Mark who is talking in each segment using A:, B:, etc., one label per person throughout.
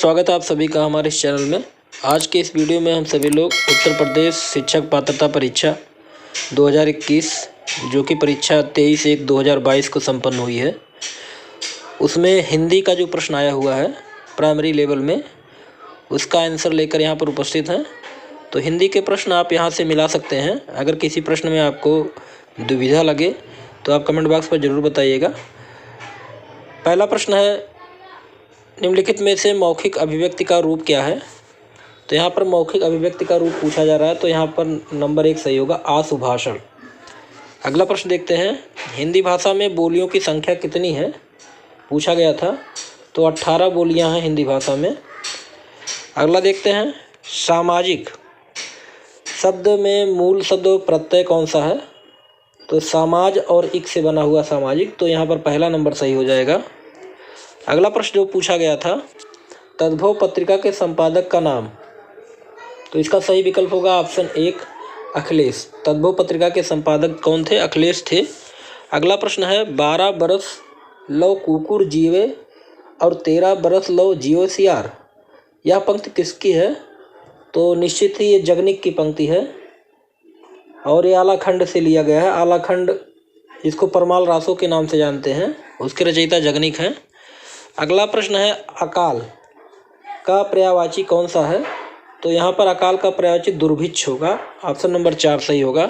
A: स्वागत है आप सभी का हमारे इस चैनल में। आज के इस वीडियो में हम सभी लोग उत्तर प्रदेश शिक्षक पात्रता परीक्षा 2021 जो कि परीक्षा 23/1/2022 को संपन्न हुई है, उसमें हिंदी का जो प्रश्न आया हुआ है प्राइमरी लेवल में, उसका आंसर लेकर यहाँ पर उपस्थित हैं। तो हिंदी के प्रश्न आप यहाँ से मिला सकते हैं। अगर किसी प्रश्न में आपको दुविधा लगे तो आप कमेंट बॉक्स पर ज़रूर बताइएगा। पहला प्रश्न है, निम्नलिखित में से मौखिक अभिव्यक्ति का रूप क्या है? तो यहाँ पर मौखिक अभिव्यक्ति का रूप पूछा जा रहा है, तो यहाँ पर नंबर 1 सही होगा, आसुभाषण। अगला प्रश्न देखते हैं, हिंदी भाषा में बोलियों की संख्या कितनी है? पूछा गया था, तो 18 बोलियाँ हैं हिंदी भाषा में। अगला देखते हैं, सामाजिक शब्द में मूल शब्द प्रत्यय कौन सा है? तो समाज और इक से बना हुआ सामाजिक, तो यहाँ पर पहला नंबर सही हो जाएगा। अगला प्रश्न जो पूछा गया था, तद्भव पत्रिका के संपादक का नाम, तो इसका सही विकल्प होगा ऑप्शन 1 अखिलेश। तद्भव पत्रिका के संपादक कौन थे? अखिलेश थे। अगला प्रश्न है, 12 बरस लो कुकुर जीवे और 13 बरस लो जियो सियार, यह पंक्ति किसकी है? तो निश्चित ही ये जगनिक की पंक्ति है और ये आलाखंड से लिया गया है। आलाखंड जिसको परमाल रासो के नाम से जानते हैं, उसके रचयिता जगनिक हैं। अगला प्रश्न है, अकाल का पर्यायवाची कौन सा है? तो यहाँ पर अकाल का पर्यायवाची दुर्भिक्ष होगा, ऑप्शन नंबर 4 सही होगा।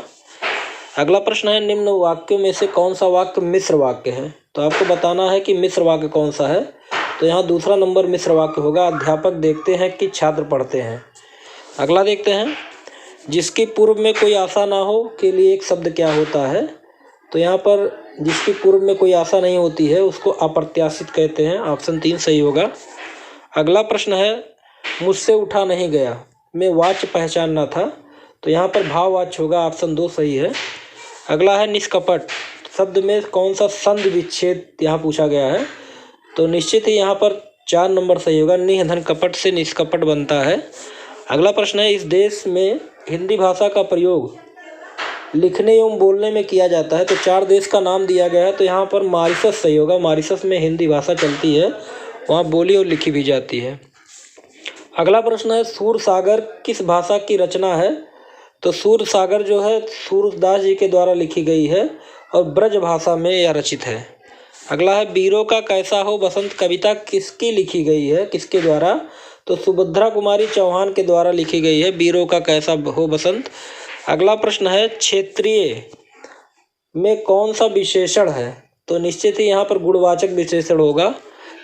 A: अगला प्रश्न है, निम्न वाक्यों में से कौन सा वाक्य मिश्र वाक्य है? तो आपको बताना है कि मिश्र वाक्य कौन सा है। तो यहाँ दूसरा नंबर मिश्र वाक्य होगा, अध्यापक देखते हैं कि छात्र पढ़ते हैं। अगला देखते हैं, जिसके पूर्व में कोई आशा ना हो के लिए एक शब्द क्या होता है? तो यहाँ पर जिसकी पूर्व में कोई आशा नहीं होती है उसको अप्रत्याशित कहते हैं, ऑप्शन 3 सही होगा। अगला प्रश्न है, मुझसे उठा नहीं गया में वाच्य पहचानना था, तो यहाँ पर भाववाच्य होगा, ऑप्शन 2 सही है। अगला है, निष्कपट शब्द में कौन सा संधि विच्छेद यहाँ पूछा गया है? तो निश्चित ही यहाँ पर 4 नंबर सही होगा, निधन कपट से निष्कपट बनता है। अगला प्रश्न है, इस देश में हिंदी भाषा का प्रयोग लिखने एवं बोलने में किया जाता है, तो 4 देश का नाम दिया गया है, तो यहाँ पर मॉरिशस सही होगा। मॉरिशस में हिंदी भाषा चलती है, वहाँ बोली और लिखी भी जाती है। अगला प्रश्न है, सूरसागर किस भाषा की रचना है? तो सूरसागर जो है सूरदास जी के द्वारा लिखी गई है और ब्रज भाषा में यह रचित है। अगला है, वीरों का कैसा हो बसंत कविता किसकी लिखी गई है, किसके द्वारा? तो सुभद्रा कुमारी चौहान के द्वारा लिखी गई है, वीरों का कैसा हो बसंत। अगला प्रश्न है, क्षेत्रीय में कौन सा विशेषण है? तो निश्चित ही यहाँ पर गुणवाचक विशेषण होगा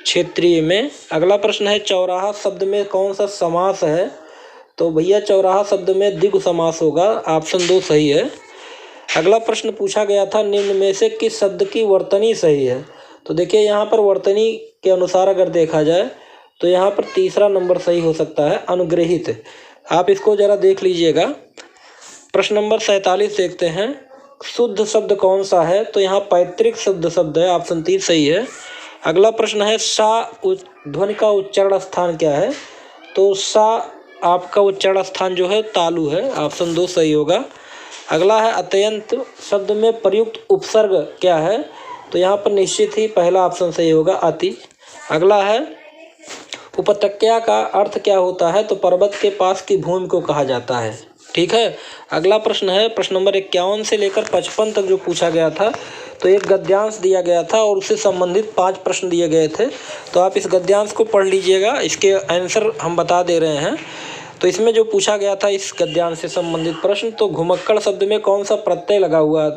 A: क्षेत्रीय में। अगला प्रश्न है, चौराहा शब्द में कौन सा समास है? तो भैया चौराहा शब्द में द्विगु समास होगा, ऑप्शन 2 सही है। अगला प्रश्न पूछा गया था, निम्न में से किस शब्द की वर्तनी सही है? तो देखिए यहाँ पर वर्तनी के अनुसार अगर देखा जाए तो यहाँ पर तीसरा नंबर सही हो सकता है, अनुग्रहित। आप इसको ज़रा देख लीजिएगा। प्रश्न नंबर 47 देखते हैं, शुद्ध शब्द कौन सा है? तो यहाँ पैतृक शुद्ध शब्द है, ऑप्शन 3 सही है। अगला प्रश्न है, सा ध्वनि का उच्चारण स्थान क्या है? तो सा आपका उच्चारण स्थान जो है तालु है, ऑप्शन 2 सही होगा। अगला है, अत्यंत शब्द में प्रयुक्त उपसर्ग क्या है? तो यहाँ पर निश्चित ही पहला ऑप्शन सही होगा, अति। अगला है, उपत्यका का अर्थ क्या होता है? तो पर्वत के पास की भूमि को कहा जाता है, ठीक है। अगला प्रश्न है, प्रश्न नंबर 51 से लेकर 55 तक जो पूछा गया था, तो एक गद्यांश दिया गया था और उससे संबंधित 5 प्रश्न दिए गए थे, तो आप इस गद्यांश को पढ़ लीजिएगा, इसके आंसर हम बता दे रहे हैं। तो इसमें जो पूछा गया था इस गद्यांश से संबंधित प्रश्न, तो घुमक्कड़ शब्द में कौन सा प्रत्यय लगा हुआ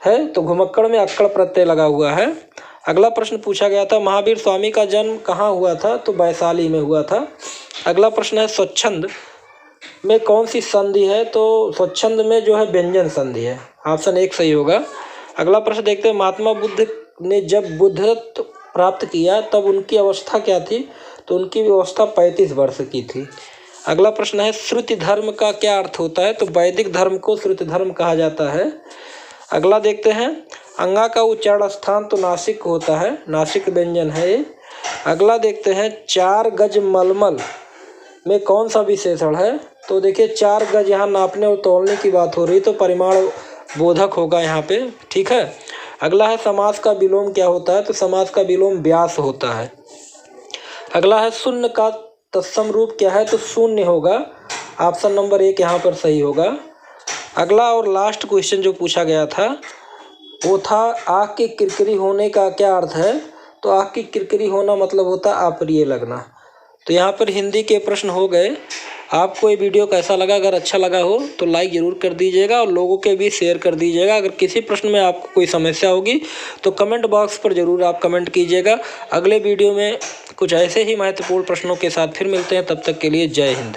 A: है? तो घुमक्कड़ में अक्कड़ प्रत्यय लगा हुआ है। अगला प्रश्न पूछा गया था, महावीर स्वामी का जन्म कहाँ हुआ था? तो वैशाली में हुआ था। अगला प्रश्न है, स्वच्छंद में कौन सी संधि है? तो स्वच्छंद में जो है व्यंजन संधि है, ऑप्शन 1 सही होगा। अगला प्रश्न देखते हैं, महात्मा बुद्ध ने जब बुद्धत्व प्राप्त किया तब उनकी अवस्था क्या थी? तो उनकी अवस्था 35 वर्ष की थी। अगला प्रश्न है, श्रुति धर्म का क्या अर्थ होता है? तो वैदिक धर्म को श्रुति धर्म कहा जाता है। अगला देखते हैं, अंगा का उच्चारण स्थान तो नासिक होता है, नासिक व्यंजन है ये। अगला देखते हैं, 4 गज मलमल में कौन सा विशेषण है? तो देखिए 4 गज यहाँ नापने और तौलने की बात हो रही, तो परिमाण बोधक होगा यहाँ पे, ठीक है। अगला है, समास का विलोम क्या होता है? तो समास का विलोम व्यास होता है। अगला है शून्य का तत्सम रूप क्या है, तो शून्य होगा। ऑप्शन नंबर 1 यहाँ पर सही होगा। अगला और लास्ट क्वेश्चन जो पूछा गया था वो था आँख के किरकिरी होने का क्या अर्थ है, तो आँख की किरकिरी होना मतलब होता है अप्रिय लगना। तो यहाँ पर हिंदी के प्रश्न हो गए। आपको ये वीडियो कैसा लगा? अगर अच्छा लगा हो तो लाइक ज़रूर कर दीजिएगा और लोगों के भी शेयर कर दीजिएगा। अगर किसी प्रश्न में आपको कोई समस्या होगी तो कमेंट बॉक्स पर ज़रूर आप कमेंट कीजिएगा। अगले वीडियो में कुछ ऐसे ही महत्वपूर्ण प्रश्नों के साथ फिर मिलते हैं। तब तक के लिए जय हिंद।